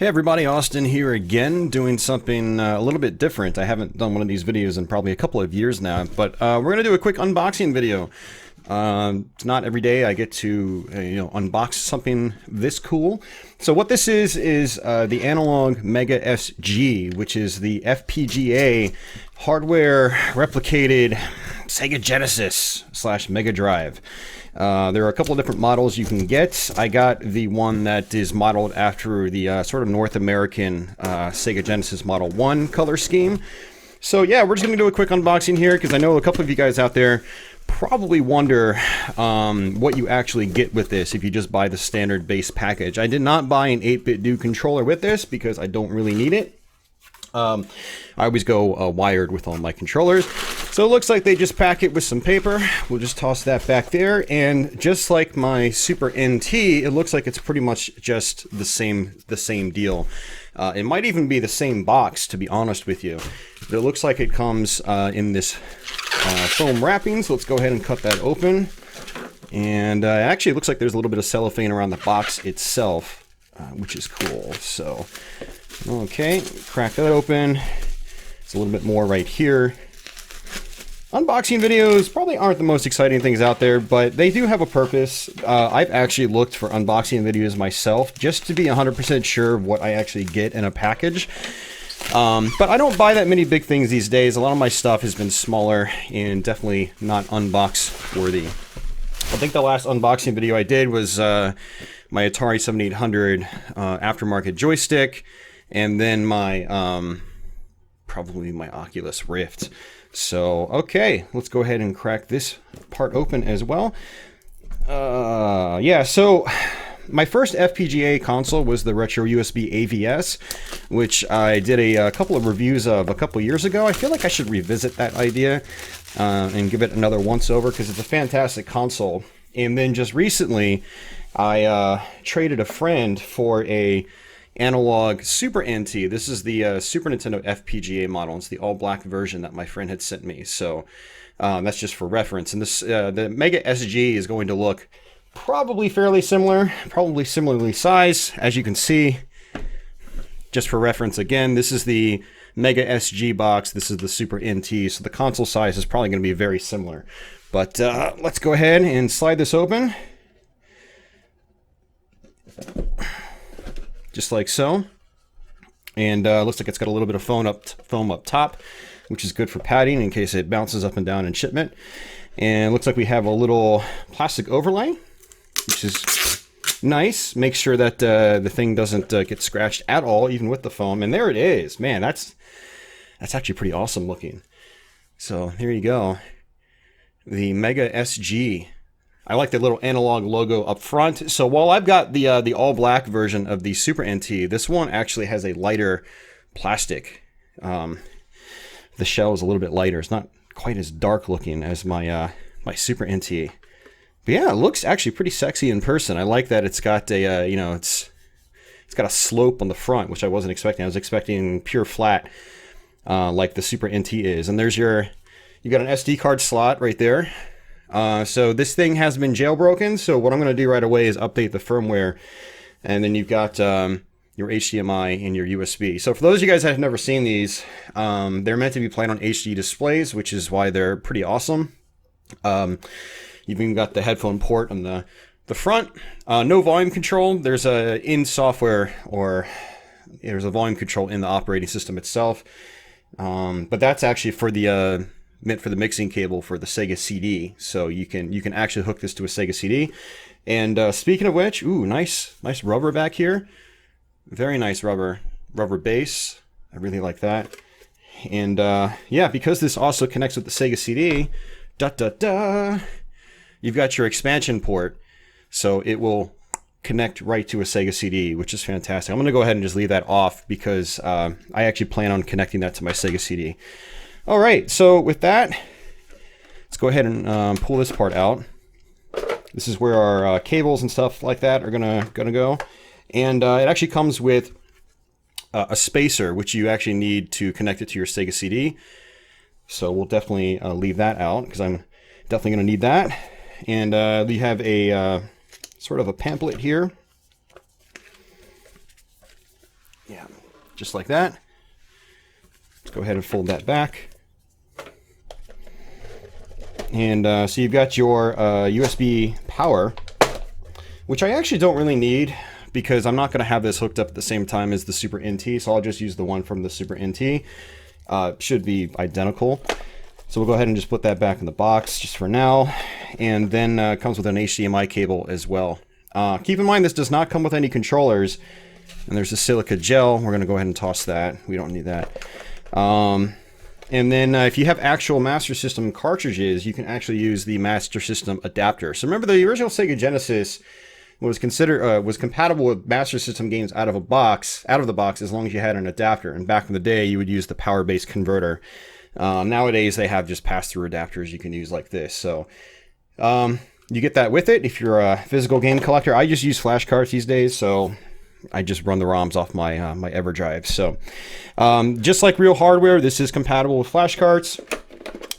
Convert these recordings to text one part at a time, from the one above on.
Hey everybody, Austin here again, doing something a little bit different. I haven't done one of these videos in probably a couple of years now, but we're going to do a quick unboxing video. It's not every day I get to unbox something this cool. So what this is the Analogue MegaSG, which is the FPGA hardware replicated Sega Genesis / Megadrive. There are a couple of different models you can get. I got the one that is modeled after the sort of North American Sega Genesis Model 1 color scheme. So yeah, we're just going to do a quick unboxing here because I know a couple of you guys out there probably wonder what you actually get with this if you just buy the standard base package. I did not buy an 8-bit do controller with this because I don't really need it. I always go wired with all my controllers. So it looks like they just pack it with some paper. We'll just toss that back there. And just like my Super NT, it looks like it's pretty much just the same deal. It might even be the same box, to be honest with you. But it looks like it comes in this foam wrapping. So let's go ahead and cut that open. And actually, it looks like there's a little bit of cellophane around the box itself, which is cool. So, okay, crack that open. It's a little bit more right here. Unboxing videos probably aren't the most exciting things out there, but they do have a purpose. I've actually looked for unboxing videos myself just to be 100% sure of what I actually get in a package. But I don't buy that many big things these days. A lot of my stuff has been smaller and definitely not unbox worthy. I think the last unboxing video I did was my Atari 7800 aftermarket joystick, and then my probably my Oculus Rift. So, okay, let's go ahead and crack this part open as well. Yeah, so my first FPGA console was the Retro USB AVS, which I did a couple of reviews of a couple years ago. I feel like I should revisit that idea and give it another once-over because it's a fantastic console. And then just recently, I traded a friend for a Analogue Super NT. This is the Super Nintendo FPGA model. It's the all-black version that my friend had sent me. So that's just for reference. And this the Mega SG is going to look probably fairly similar, probably similarly sized. As you can see, just for reference again, this is the Mega SG box. This is the Super NT. So the console size is probably going to be very similar. But let's go ahead and slide this open. Just like so. And looks like it's got a little bit of foam up top, which is good for padding in case it bounces up and down in shipment. And it looks like we have a little plastic overlay, which is nice. Make sure that the thing doesn't get scratched at all, even with the foam. And there it is. Man, that's actually pretty awesome looking. So here you go. The Mega SG. I like the little Analogue logo up front. So while I've got the all-black version of the Super NT, this one actually has a lighter plastic. The shell is a little bit lighter. It's not quite as dark looking as my my Super NT. But yeah, it looks actually pretty sexy in person. I like that it's got a it's got a slope on the front, which I wasn't expecting. I was expecting pure flat like the Super NT is. And there's you got an SD card slot right there. So this thing has been jailbroken, so what I'm going to do right away is update the firmware, and then you've got your HDMI and your USB. So for those of you guys that have never seen these, they're meant to be played on HD displays, which is why they're pretty awesome. You've even got the headphone port on the front. No volume control. There's a there's a volume control in the operating system itself, but that's actually for the meant for the mixing cable for the Sega CD, so you can actually hook this to a Sega CD. And speaking of which, ooh, nice rubber back here, very nice rubber base. I really like that. And yeah, because this also connects with the Sega CD, you've got your expansion port, so it will connect right to a Sega CD, which is fantastic. I'm going to go ahead and just leave that off because I actually plan on connecting that to my Sega CD. All right, so with that, let's go ahead and pull this part out. This is where our cables and stuff like that are gonna go, and it actually comes with a spacer, which you actually need to connect it to your Sega CD. So we'll definitely leave that out because I'm definitely gonna need that. And we have a sort of a pamphlet here Yeah, just like that. Let's go ahead and fold that back. And so you've got your USB power, which I actually don't really need because I'm not going to have this hooked up at the same time as the Super NT, so I'll just use the one from the Super NT. Should be identical. So we'll go ahead and just put that back in the box just for now. And then it comes with an HDMI cable as well. Keep in mind this does not come with any controllers. And there's a silica gel. We're going to go ahead and toss that. We don't need that. And then if you have actual Master System cartridges, you can actually use the Master System adapter. So remember, the original Sega Genesis was compatible with Master System games out of the box as long as you had an adapter. And back in the day, you would use the power-based converter. Nowadays, they have just pass-through adapters you can use like this. So you get that with it if you're a physical game collector. I just use flash cards these days, so I just run the ROMs off my my Everdrive. So just like real hardware, this is compatible with flash cards.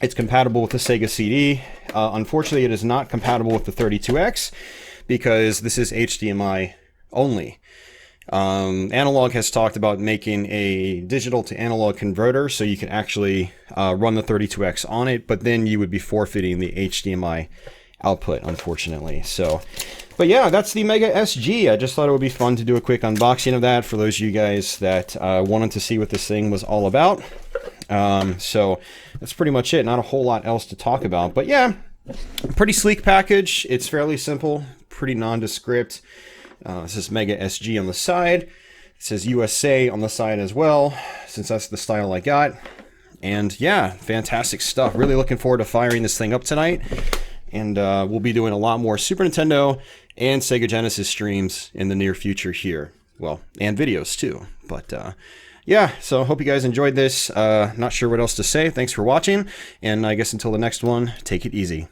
It's compatible with the Sega CD. Unfortunately, it is not compatible with the 32X because this is HDMI only. Analogue has talked about making a digital to analog converter so you can actually run the 32X on it, but then you would be forfeiting the HDMI output, unfortunately. So, but yeah, that's the MegaSG. I just thought it would be fun to do a quick unboxing of that for those of you guys that wanted to see what this thing was all about. So that's pretty much it. Not a whole lot else to talk about, but yeah, pretty sleek package. It's fairly simple, pretty nondescript. This is MegaSG on the side. It says USA on the side as well, since that's the style I got. And yeah, fantastic stuff. Really looking forward to firing this thing up tonight. And we'll be doing a lot more Super Nintendo and Sega Genesis streams in the near future here. Well, and videos too. But yeah, so I hope you guys enjoyed this. Not sure what else to say. Thanks for watching. And I guess until the next one, take it easy.